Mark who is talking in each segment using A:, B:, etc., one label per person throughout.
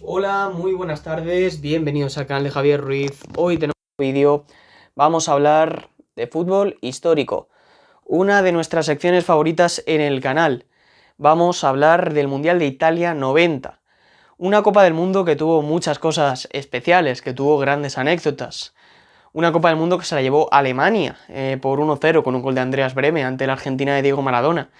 A: Hola, muy buenas tardes, bienvenidos al canal de Javier Ruiz. Hoy tenemos un vídeo, vamos a hablar de fútbol histórico, una de nuestras secciones favoritas en el canal. Vamos a hablar del Mundial de Italia 90, una Copa del Mundo que tuvo muchas cosas especiales, que tuvo grandes anécdotas. Una Copa del Mundo que se la llevó Alemania por 1-0 con un gol de Andreas Brehme ante la Argentina de Diego Maradona.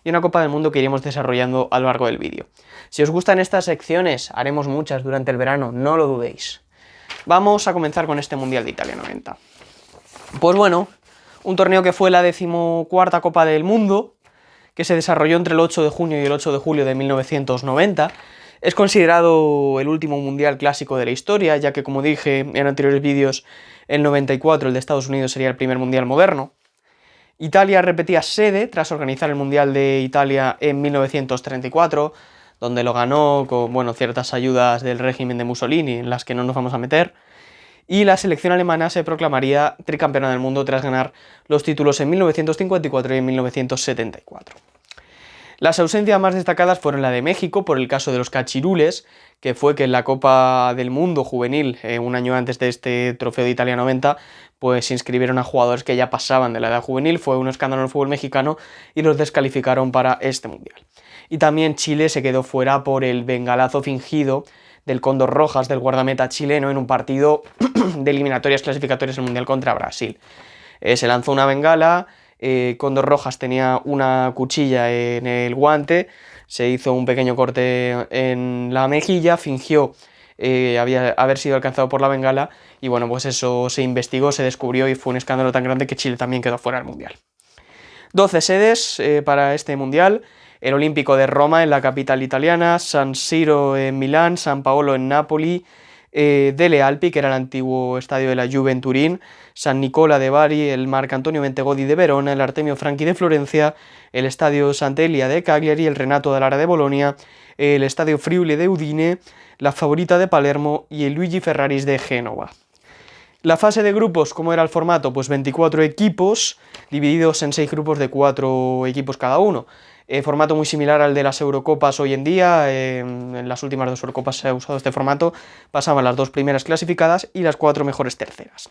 A: Y una Copa del Mundo que iremos desarrollando a lo largo del vídeo. Si os gustan estas secciones, haremos muchas durante el verano, no lo dudéis. Vamos a comenzar con este Mundial de Italia 90. Pues bueno, un torneo que fue la 14ª Copa del Mundo, que se desarrolló entre el 8 de junio y el 8 de julio de 1990. Es considerado el último mundial clásico de la historia, ya que, como dije en anteriores vídeos, el 94, el de Estados Unidos, sería el primer mundial moderno. Italia repetía sede tras organizar el Mundial de Italia en 1934, donde lo ganó con ciertas ayudas del régimen de Mussolini, en las que no nos vamos a meter, y la selección alemana se proclamaría tricampeona del mundo tras ganar los títulos en 1954 y en 1974. Las ausencias más destacadas fueron la de México, por el caso de los cachirules, que fue que en la Copa del Mundo juvenil, un año antes de este trofeo de Italia 90, pues se inscribieron a jugadores que ya pasaban de la edad juvenil, fue un escándalo en el fútbol mexicano y los descalificaron para este mundial. Y también Chile se quedó fuera por el bengalazo fingido del Cóndor Rojas, del guardameta chileno, en un partido de eliminatorias clasificatorias del mundial contra Brasil. Se lanzó una bengala, Cóndor Rojas tenía una cuchilla en el guante, se hizo un pequeño corte en la mejilla, fingió haber sido alcanzado por la bengala y bueno, pues eso se investigó, se descubrió y fue un escándalo tan grande que Chile también quedó fuera del mundial. 12 sedes para este mundial: el Olímpico de Roma en la capital italiana, San Siro en Milán, San Paolo en Nápoli, Delle Alpi, que era el antiguo estadio de la Juve en Turín, San Nicola de Bari, el Marcantonio Bentegodi de Verona, el Artemio Franchi de Florencia, el Estadio Sant'Elia de Cagliari, el Renato Dallara de Bolonia, el Estadio Friuli de Udine, la Favorita de Palermo y el Luigi Ferraris de Génova. La fase de grupos, ¿cómo era el formato? Pues 24 equipos, divididos en 6 grupos de 4 equipos cada uno. Formato muy similar al de las Eurocopas hoy en día. En las últimas 2 Eurocopas se ha usado este formato. Pasaban las 2 primeras clasificadas y las 4 mejores terceras.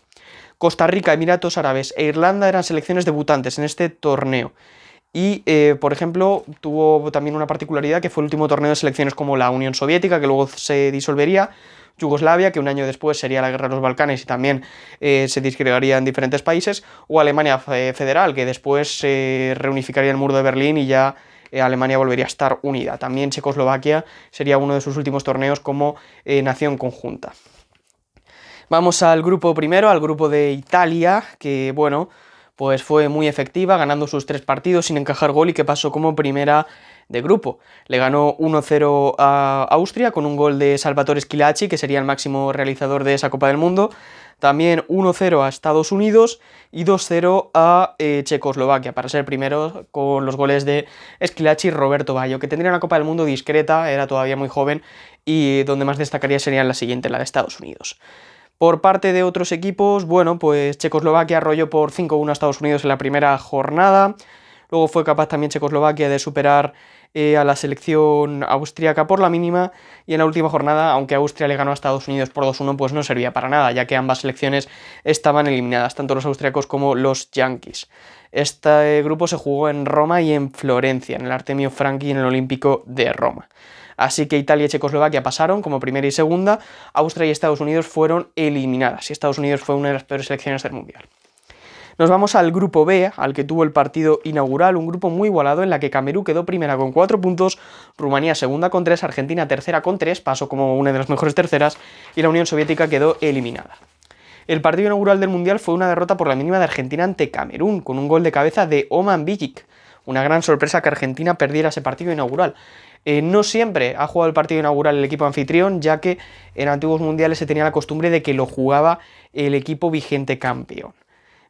A: Costa Rica, Emiratos Árabes e Irlanda eran selecciones debutantes en este torneo. Y, por ejemplo, tuvo también una particularidad, que fue el último torneo de selecciones como la Unión Soviética, que luego se disolvería, Yugoslavia, que un año después sería la Guerra de los Balcanes y también se disgregaría en diferentes países, o Alemania Federal, que después se reunificaría el muro de Berlín y ya Alemania volvería a estar unida. También Checoslovaquia sería uno de sus últimos torneos como nación conjunta. Vamos al grupo primero, al grupo de Italia, que bueno, pues fue muy efectiva, ganando sus 3 partidos sin encajar gol y que pasó como primera de grupo. Le ganó 1-0 a Austria con un gol de Salvatore Schillaci, que sería el máximo realizador de esa Copa del Mundo. También 1-0 a Estados Unidos y 2-0 a Checoslovaquia, para ser primero con los goles de Schillaci y Roberto Baggio, que tendría una Copa del Mundo discreta, era todavía muy joven, y donde más destacaría sería la siguiente, la de Estados Unidos. Por parte de otros equipos, bueno, pues Checoslovaquia arrolló por 5-1 a Estados Unidos en la primera jornada. Luego fue capaz también Checoslovaquia de superar a la selección austríaca por la mínima, y en la última jornada, aunque Austria le ganó a Estados Unidos por 2-1, pues no servía para nada, ya que ambas selecciones estaban eliminadas, tanto los austríacos como los yanquis. Este grupo se jugó en Roma y en Florencia, en el Artemio Franchi y en el Olímpico de Roma. Así que Italia y Checoslovaquia pasaron como primera y segunda, Austria y Estados Unidos fueron eliminadas, y Estados Unidos fue una de las peores selecciones del Mundial. Nos vamos al grupo B, al que tuvo el partido inaugural, un grupo muy igualado en la que Camerún quedó primera con 4 puntos, Rumanía segunda con 3, Argentina tercera con 3, pasó como una de las mejores terceras, y la Unión Soviética quedó eliminada. El partido inaugural del Mundial fue una derrota por la mínima de Argentina ante Camerún, con un gol de cabeza de Oman Bikic. Una gran sorpresa que Argentina perdiera ese partido inaugural. No siempre ha jugado el partido inaugural el equipo anfitrión, ya que en antiguos mundiales se tenía la costumbre de que lo jugaba el equipo vigente campeón.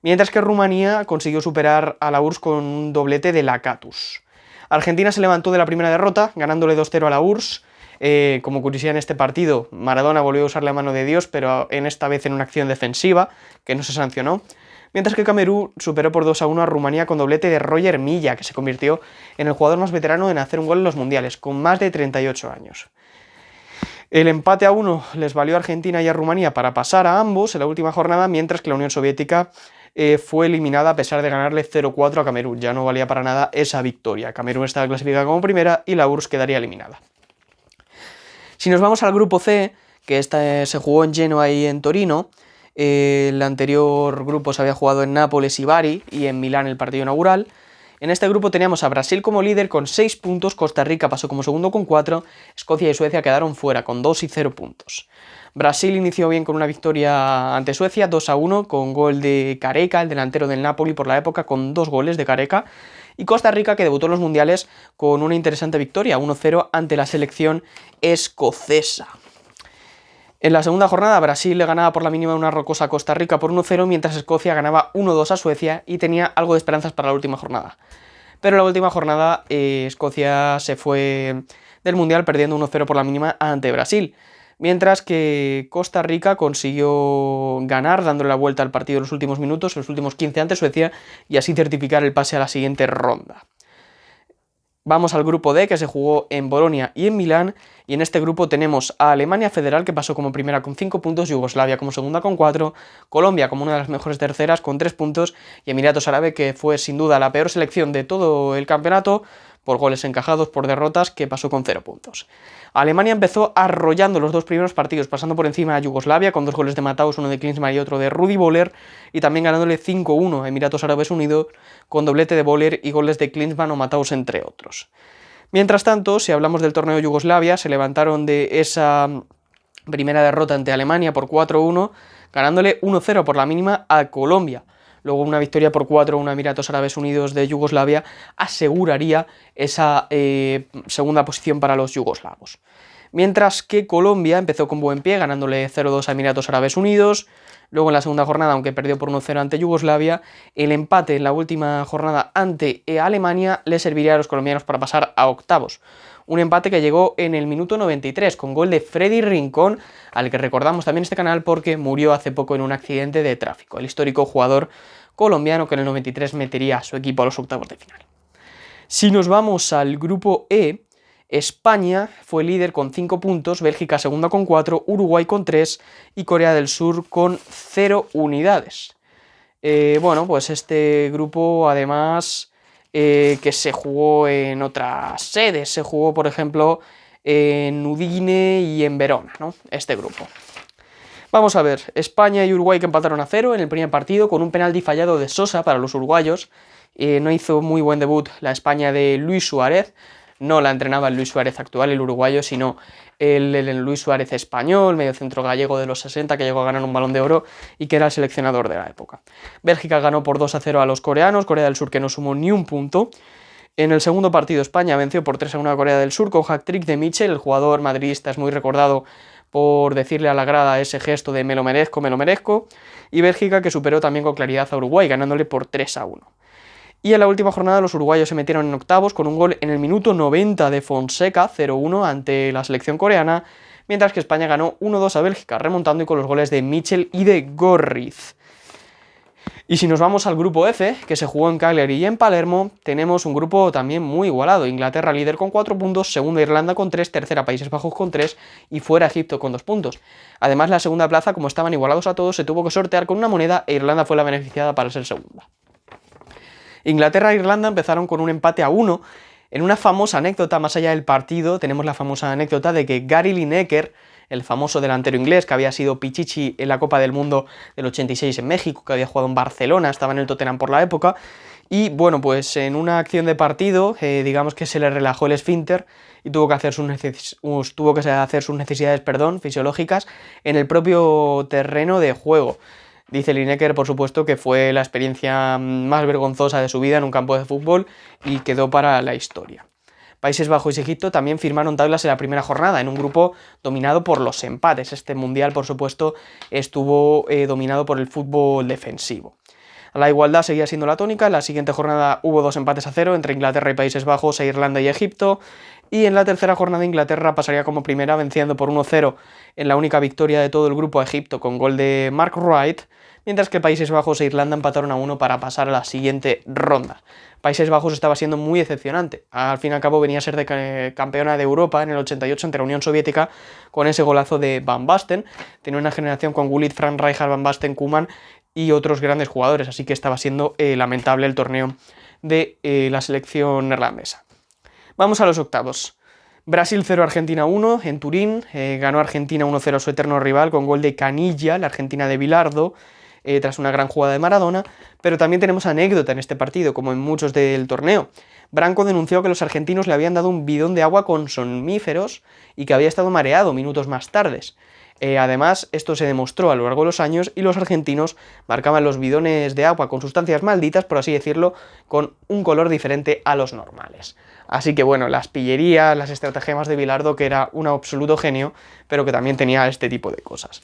A: Mientras que Rumanía consiguió superar a la URSS con un doblete de Lakatos. Argentina se levantó de la primera derrota, ganándole 2-0 a la URSS. Como curiosidad, en este partido, Maradona volvió a usar la mano de Dios, pero en esta vez en una acción defensiva, que no se sancionó. Mientras que Camerún superó por 2-1 a Rumanía con doblete de Roger Milla, que se convirtió en el jugador más veterano en hacer un gol en los mundiales, con más de 38 años. El empate a 1 les valió a Argentina y a Rumanía para pasar a ambos en la última jornada, mientras que la Unión Soviética fue eliminada a pesar de ganarle 0-4 a Camerún. Ya no valía para nada esa victoria. Camerún estaba clasificada como primera y la URSS quedaría eliminada. Si nos vamos al grupo C, que se jugó en Genoa y en Torino, el anterior grupo se había jugado en Nápoles y Bari y en Milán el partido inaugural. En este grupo teníamos a Brasil como líder con 6 puntos, Costa Rica pasó como segundo con 4, Escocia y Suecia quedaron fuera con 2 y 0 puntos. Brasil inició bien con una victoria ante Suecia, 2-1, con gol de Careca, el delantero del Napoli por la época, con 2 goles de Careca. Y Costa Rica, que debutó en los mundiales con una interesante victoria, 1-0 ante la selección escocesa. En la segunda jornada, Brasil le ganaba por la mínima una rocosa a Costa Rica por 1-0, mientras Escocia ganaba 1-2 a Suecia y tenía algo de esperanzas para la última jornada. Pero en la última jornada, Escocia se fue del Mundial perdiendo 1-0 por la mínima ante Brasil, mientras que Costa Rica consiguió ganar dándole la vuelta al partido en los últimos minutos, en los últimos 15 ante Suecia, y así certificar el pase a la siguiente ronda. Vamos al grupo D, que se jugó en Bolonia y en Milán, y en este grupo tenemos a Alemania Federal, que pasó como primera con 5 puntos, Yugoslavia como segunda con 4, Colombia como una de las mejores terceras con 3 puntos, y Emiratos Árabes, que fue sin duda la peor selección de todo el campeonato, por goles encajados, por derrotas, que pasó con 0 puntos. Alemania empezó arrollando los 2 primeros partidos, pasando por encima a Yugoslavia con 2 goles de Mataus, uno de Klinsmann y otro de Rudi Völler, y también ganándole 5-1 a Emiratos Árabes Unidos con doblete de Völler y goles de Klinsmann o Mataus, entre otros. Mientras tanto, si hablamos del torneo de Yugoslavia, se levantaron de esa primera derrota ante Alemania por 4-1, ganándole 1-0 por la mínima a Colombia. Luego una victoria por 4-1 a Emiratos Árabes Unidos de Yugoslavia aseguraría esa segunda posición para los yugoslavos. Mientras que Colombia empezó con buen pie, ganándole 0-2 a Emiratos Árabes Unidos. Luego en la segunda jornada, aunque perdió por 1-0 ante Yugoslavia, el empate en la última jornada ante Alemania le serviría a los colombianos para pasar a octavos. Un empate que llegó en el minuto 93 con gol de Freddy Rincón, al que recordamos también este canal porque murió hace poco en un accidente de tráfico. El histórico jugador colombiano que en el 93 metería a su equipo a los octavos de final. Si nos vamos al grupo E, España fue líder con 5 puntos, Bélgica segunda con 4, Uruguay con 3 y Corea del Sur con 0 unidades. Bueno, pues este grupo además que se jugó en otras sedes, se jugó por ejemplo en Udine y en Verona, ¿no? Este grupo. Vamos a ver, España y Uruguay que empataron a 0 en el primer partido con un penalti fallado de Sosa para los uruguayos. No hizo muy buen debut la España de Luis Suárez. No la entrenaba el Luis Suárez actual, el uruguayo, sino el Luis Suárez español, mediocentro gallego de los 60, que llegó a ganar un Balón de Oro y que era el seleccionador de la época. Bélgica ganó por 2-0 a los coreanos, Corea del Sur que no sumó ni un punto. En el segundo partido España venció por 3-1 a Corea del Sur con hat-trick de Mitchell, el jugador madridista es muy recordado por decirle a la grada ese gesto de me lo merezco, y Bélgica que superó también con claridad a Uruguay, ganándole por 3-1. Y en la última jornada los uruguayos se metieron en octavos con un gol en el minuto 90 de Fonseca, 0-1 ante la selección coreana, mientras que España ganó 1-2 a Bélgica, remontando y con los goles de Mitchell y de Gorriz. Y si nos vamos al grupo F, que se jugó en Cagliari y en Palermo, tenemos un grupo también muy igualado. Inglaterra líder con 4 puntos, segunda Irlanda con 3, tercera Países Bajos con 3 y fuera Egipto con 2 puntos. Además, la segunda plaza, como estaban igualados a todos, se tuvo que sortear con una moneda e Irlanda fue la beneficiada para ser segunda. Inglaterra e Irlanda empezaron con un empate a 1. En una famosa anécdota, más allá del partido, tenemos la famosa anécdota de que Gary Lineker, el famoso delantero inglés que había sido Pichichi en la Copa del Mundo del 86 en México, que había jugado en Barcelona, estaba en el Tottenham por la época, y bueno, pues en una acción de partido, digamos que se le relajó el esfínter y tuvo que hacer sus necesidades fisiológicas en el propio terreno de juego. Dice Lineker, por supuesto, que fue la experiencia más vergonzosa de su vida en un campo de fútbol y quedó para la historia. Países Bajos y Egipto también firmaron tablas en la primera jornada, en un grupo dominado por los empates. Este mundial, por supuesto, estuvo dominado por el fútbol defensivo. La igualdad seguía siendo la tónica. En la siguiente jornada hubo 2 empates a 0 entre Inglaterra y Países Bajos e Irlanda y Egipto. Y en la tercera jornada Inglaterra pasaría como primera venciendo por 1-0 en la única victoria de todo el grupo a Egipto con gol de Mark Wright, mientras que Países Bajos e Irlanda empataron a 1 para pasar a la siguiente ronda. Países Bajos estaba siendo muy decepcionante, al fin y al cabo venía a ser campeona de Europa en el 88 ante la Unión Soviética con ese golazo de Van Basten, tenía una generación con Gullit, Frank Rijkaard, Van Basten, Koeman y otros grandes jugadores, así que estaba siendo lamentable el torneo de la selección neerlandesa. Vamos a los octavos. Brasil 0, Argentina 1 en Turín, ganó Argentina 1-0 a su eterno rival con gol de Canilla, la Argentina de Bilardo, tras una gran jugada de Maradona, pero también tenemos anécdota en este partido, como en muchos del torneo. Branco denunció que los argentinos le habían dado un bidón de agua con somníferos y que había estado mareado minutos más tarde. Además, esto se demostró a lo largo de los años y los argentinos marcaban los bidones de agua con sustancias malditas, por así decirlo, con un color diferente a los normales. Así que bueno, las pillerías, las estratagemas de Bilardo, que era un absoluto genio, pero que también tenía este tipo de cosas.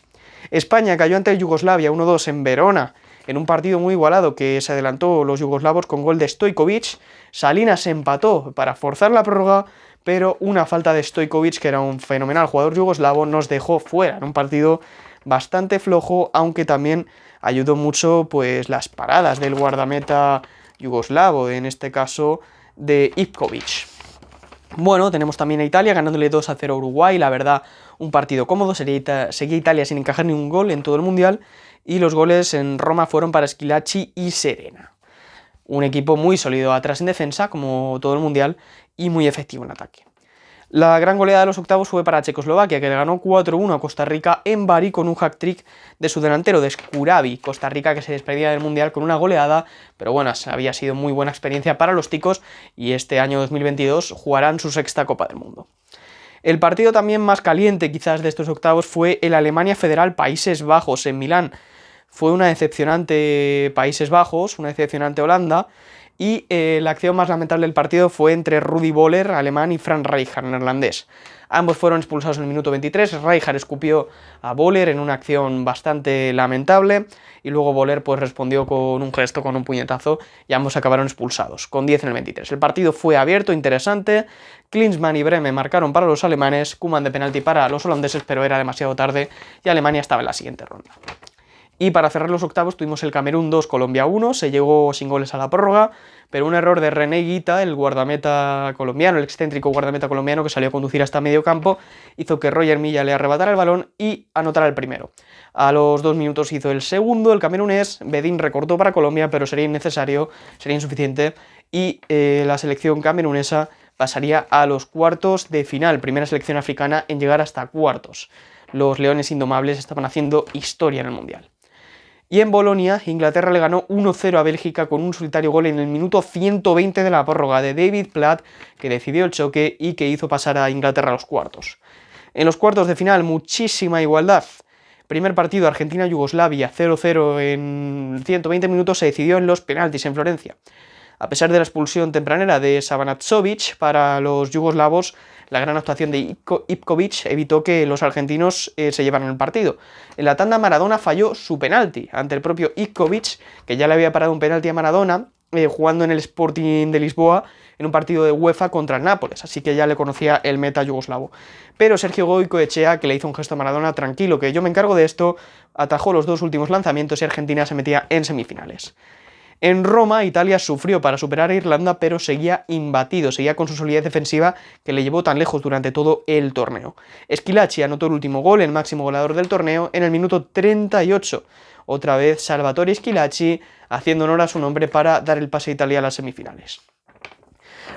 A: España cayó ante Yugoslavia 1-2 en Verona, en un partido muy igualado que se adelantó los yugoslavos con gol de Stojkovic. Salinas empató para forzar la prórroga, pero una falta de Stojkovic, que era un fenomenal jugador yugoslavo, nos dejó fuera en un partido bastante flojo, aunque también ayudó mucho pues las paradas del guardameta yugoslavo, en este caso de Ivkovic. Bueno, tenemos también a Italia ganándole 2-0 a Uruguay, la verdad un partido cómodo, seguía Italia sin encajar ningún gol en todo el Mundial y los goles en Roma fueron para Schillaci y Serena. Un equipo muy sólido atrás en defensa, como todo el Mundial, y muy efectivo en ataque. La gran goleada de los octavos fue para Checoslovaquia, que le ganó 4-1 a Costa Rica en Bari con un hat-trick de su delantero, de Skurabi. Costa Rica que se despedía del Mundial con una goleada, pero bueno, había sido muy buena experiencia para los ticos y este año 2022 jugarán su sexta Copa del Mundo. El partido también más caliente quizás de estos octavos fue el Alemania Federal Países Bajos en Milán. Fue una decepcionante Países Bajos, una decepcionante Holanda, y la acción más lamentable del partido fue entre Rudi Völler, alemán, y Frank Rijkaard, neerlandés. Ambos fueron expulsados en el minuto 23, Rijkaard escupió a Völler en una acción bastante lamentable, y luego Völler pues respondió con un gesto, con un puñetazo, y ambos acabaron expulsados, con 10 en el 23. El partido fue abierto, interesante, Klinsmann y Brehme marcaron para los alemanes, Koeman de penalti para los holandeses, pero era demasiado tarde, y Alemania estaba en la siguiente ronda. Y para cerrar los octavos tuvimos el Camerún 2, Colombia 1, se llegó sin goles a la prórroga, pero un error de René Guita, el guardameta colombiano, el excéntrico guardameta colombiano que salió a conducir hasta medio campo, hizo que Roger Milla le arrebatara el balón y anotara el primero. A los 2 minutos hizo el segundo, el camerunés, Bedín recortó para Colombia, pero sería innecesario, sería insuficiente, y la selección camerunesa pasaría a los cuartos de final, primera selección africana en llegar hasta cuartos. Los Leones Indomables estaban haciendo historia en el Mundial. Y en Bolonia, Inglaterra le ganó 1-0 a Bélgica con un solitario gol en el minuto 120 de la prórroga de David Platt, que decidió el choque y que hizo pasar a Inglaterra a los cuartos. En los cuartos de final, muchísima igualdad. Primer partido, Argentina-Yugoslavia, 0-0 en 120 minutos, se decidió en los penaltis en Florencia. A pesar de la expulsión tempranera de Sabanatzovic para los yugoslavos, la gran actuación de Ivkovic evitó que los argentinos se llevaran el partido. En la tanda Maradona falló su penalti ante el propio Ivkovic, que ya le había parado un penalti a Maradona jugando en el Sporting de Lisboa en un partido de UEFA contra el Nápoles, así que ya le conocía el meta yugoslavo. Pero Sergio Goicoechea, que le hizo un gesto a Maradona, tranquilo, que yo me encargo de esto, atajó los 2 últimos lanzamientos y Argentina se metía en semifinales. En Roma, Italia sufrió para superar a Irlanda, pero seguía imbatido, seguía con su solidez defensiva que le llevó tan lejos durante todo el torneo. Schillaci anotó el último gol, el máximo goleador del torneo, en el minuto 38. Otra vez Salvatore Schillaci haciendo honor a su nombre para dar el pase a Italia a las semifinales.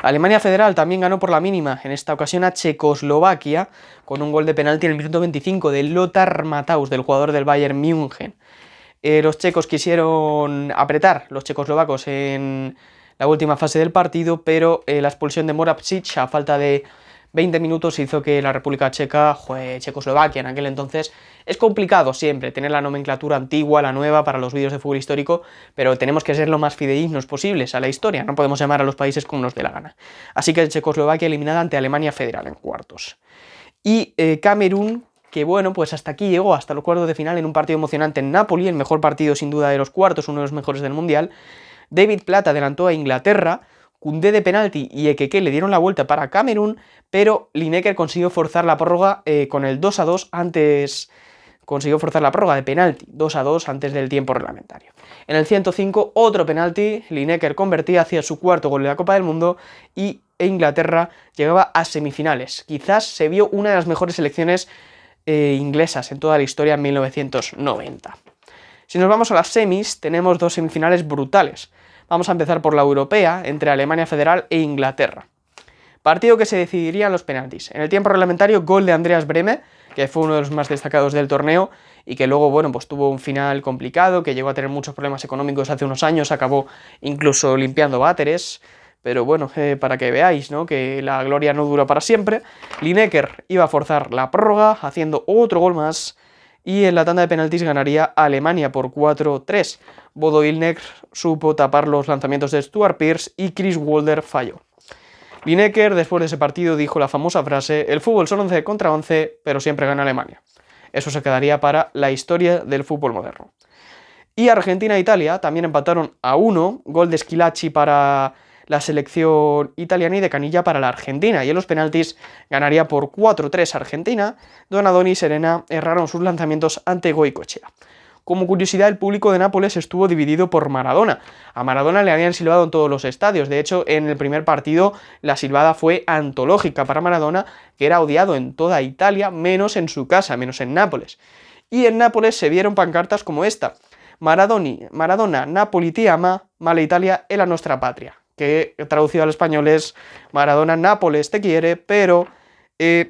A: Alemania Federal también ganó por la mínima, en esta ocasión a Checoslovaquia, con un gol de penalti en el minuto 25 de Lothar Matthaus, del jugador del Bayern München. Los checos quisieron apretar, los checoslovacos, en la última fase del partido, pero la expulsión de Moravčić a falta de 20 minutos hizo que la República Checa, Checoslovaquia en aquel entonces, es complicado siempre tener la nomenclatura antigua, la nueva para los vídeos de fútbol histórico, pero tenemos que ser lo más fidedignos posibles a la historia, no podemos llamar a los países como nos dé la gana. Así que Checoslovaquia eliminada ante Alemania Federal en cuartos. Y Camerún, que bueno, pues hasta aquí llegó, hasta los cuartos de final en un partido emocionante en Napoli, el mejor partido sin duda de los cuartos, uno de los mejores del Mundial. David Platt adelantó a Inglaterra, Koundé de penalti y Ekeke le dieron la vuelta para Camerún, pero Lineker consiguió forzar la prórroga con el 2-2 antes consiguió forzar la prórroga de penalti, 2-2 antes del tiempo reglamentario. En el 105, otro penalti, Lineker convertía hacia su cuarto gol de la Copa del Mundo e Inglaterra llegaba a semifinales. Quizás se vio una de las mejores selecciones inglesas en toda la historia en 1990. Si nos vamos a las semis, tenemos dos semifinales brutales. Vamos a empezar por la europea, entre Alemania Federal e Inglaterra. Partido que se decidiría en los penaltis. En el tiempo reglamentario, gol de Andreas Brehme, que fue uno de los más destacados del torneo y que luego, bueno, pues tuvo un final complicado, que llegó a tener muchos problemas económicos hace unos años, acabó incluso limpiando váteres. Pero bueno, para que veáis, ¿no?, que la gloria no dura para siempre. Lineker iba a forzar la prórroga, haciendo otro gol más, y en la tanda de penaltis ganaría Alemania por 4-3. Bodo Illner supo tapar los lanzamientos de Stuart Pearce y Chris Wilder falló. Lineker, después de ese partido, dijo la famosa frase: el fútbol son 11 contra 11, pero siempre gana Alemania. Eso se quedaría para la historia del fútbol moderno. Y Argentina e Italia también empataron a 1, gol de Schillaci para la selección italiana y de Canilla para la Argentina, y en los penaltis ganaría por 4-3 Argentina. Donadoni y Serena erraron sus lanzamientos ante Goicoechea. Como curiosidad, el público de Nápoles estuvo dividido por Maradona. A Maradona le habían silbado en todos los estadios. De hecho, en el primer partido la silbada fue antológica para Maradona, que era odiado en toda Italia, menos en su casa, menos en Nápoles. Y en Nápoles se vieron pancartas como esta: Maradona, Napoli ti ama, mala Italia è la nostra patria. Que traducido al español es: Maradona, Nápoles te quiere, pero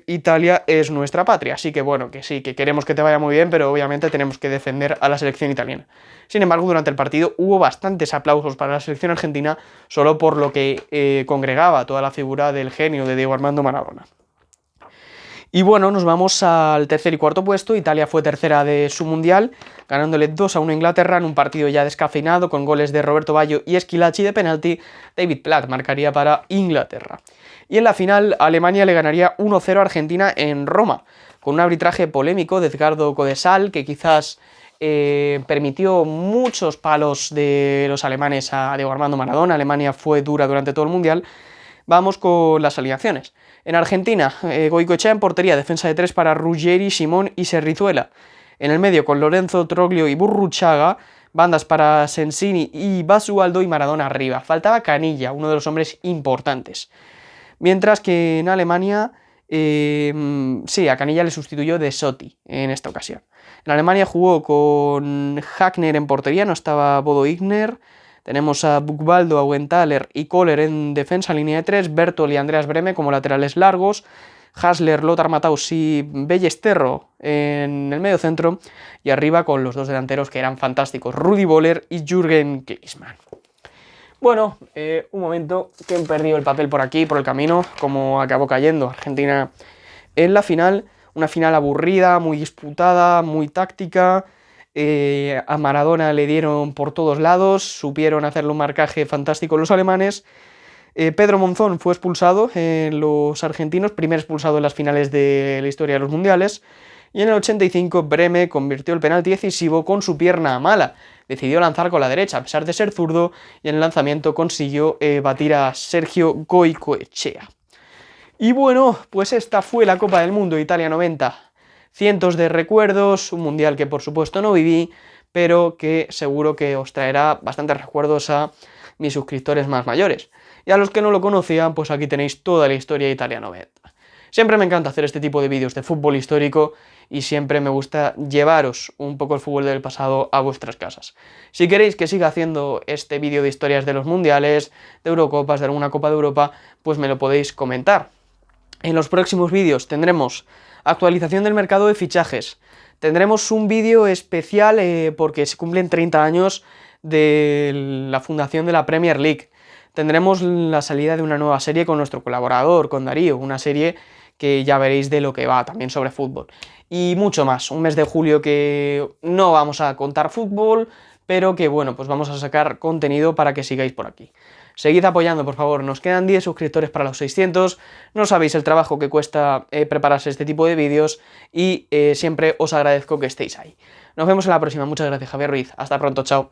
A: Italia es nuestra patria. Así que bueno, que sí, que queremos que te vaya muy bien, pero obviamente tenemos que defender a la selección italiana. Sin embargo, durante el partido hubo bastantes aplausos para la selección argentina, solo por lo que congregaba toda la figura del genio de Diego Armando Maradona. Y bueno, nos vamos al tercer y cuarto puesto. Italia fue tercera de su mundial, ganándole 2-1 a Inglaterra en un partido ya descafeinado, con goles de Roberto Baggio y Schillaci de penalti. David Platt marcaría para Inglaterra. Y en la final, Alemania le ganaría 1-0 a Argentina en Roma, con un arbitraje polémico de Edgardo Codesal, que quizás permitió muchos palos de los alemanes a Diego Armando Maradona. Alemania fue dura durante todo el mundial. Vamos con las alineaciones. En Argentina, Goicoechea en portería, defensa de 3 para Ruggeri, Simón y Serrizuela. En el medio, con Lorenzo, Troglio y Burruchaga, bandas para Sensini y Basualdo, y Maradona arriba. Faltaba Canilla, uno de los hombres importantes. Mientras que en Alemania, a Canilla le sustituyó De Sotti en esta ocasión. En Alemania jugó con Hagner en portería, no estaba Bodo Illner. Tenemos a Buchwaldo, Augenthaler y Kohler en defensa, línea de 3, Bertol y Andreas Brehme como laterales largos, Hasler, Lothar Matthaus y Ballesteros en el medio centro, y arriba con los dos delanteros que eran fantásticos, Rudi Völler y Jürgen Klinsmann. Bueno, un momento, que he perdido el papel por aquí, por el camino, como acabó cayendo Argentina en la final. Una final aburrida, muy disputada, muy táctica. A Maradona le dieron por todos lados, supieron hacerle un marcaje fantástico los alemanes. Pedro Monzón fue expulsado en los argentinos, primer expulsado en las finales de la historia de los mundiales. Y en el 85 Brehme convirtió el penalti decisivo con su pierna mala. Decidió lanzar con la derecha a pesar de ser zurdo, y en el lanzamiento consiguió batir a Sergio Goicoechea. Y bueno, pues esta fue la Copa del Mundo Italia 90. Cientos de recuerdos, un mundial que por supuesto no viví, pero que seguro que os traerá bastantes recuerdos a mis suscriptores más mayores. Y a los que no lo conocían, pues aquí tenéis toda la historia de Italia 90. Siempre me encanta hacer este tipo de vídeos de fútbol histórico y siempre me gusta llevaros un poco el fútbol del pasado a vuestras casas. Si queréis que siga haciendo este vídeo de historias de los mundiales, de Eurocopas, de alguna Copa de Europa, pues me lo podéis comentar. En los próximos vídeos tendremos actualización del mercado de fichajes, tendremos un vídeo especial porque se cumplen 30 años de la fundación de la Premier League, tendremos la salida de una nueva serie con nuestro colaborador, con Darío, una serie que ya veréis de lo que va, también sobre fútbol, y mucho más. Un mes de julio que no vamos a contar fútbol, pero que bueno, pues vamos a sacar contenido para que sigáis por aquí. Seguid apoyando, por favor, nos quedan 10 suscriptores para los 600, no sabéis el trabajo que cuesta prepararse este tipo de vídeos, y siempre os agradezco que estéis ahí. Nos vemos en la próxima, muchas gracias, Javier Ruiz, hasta pronto, chao.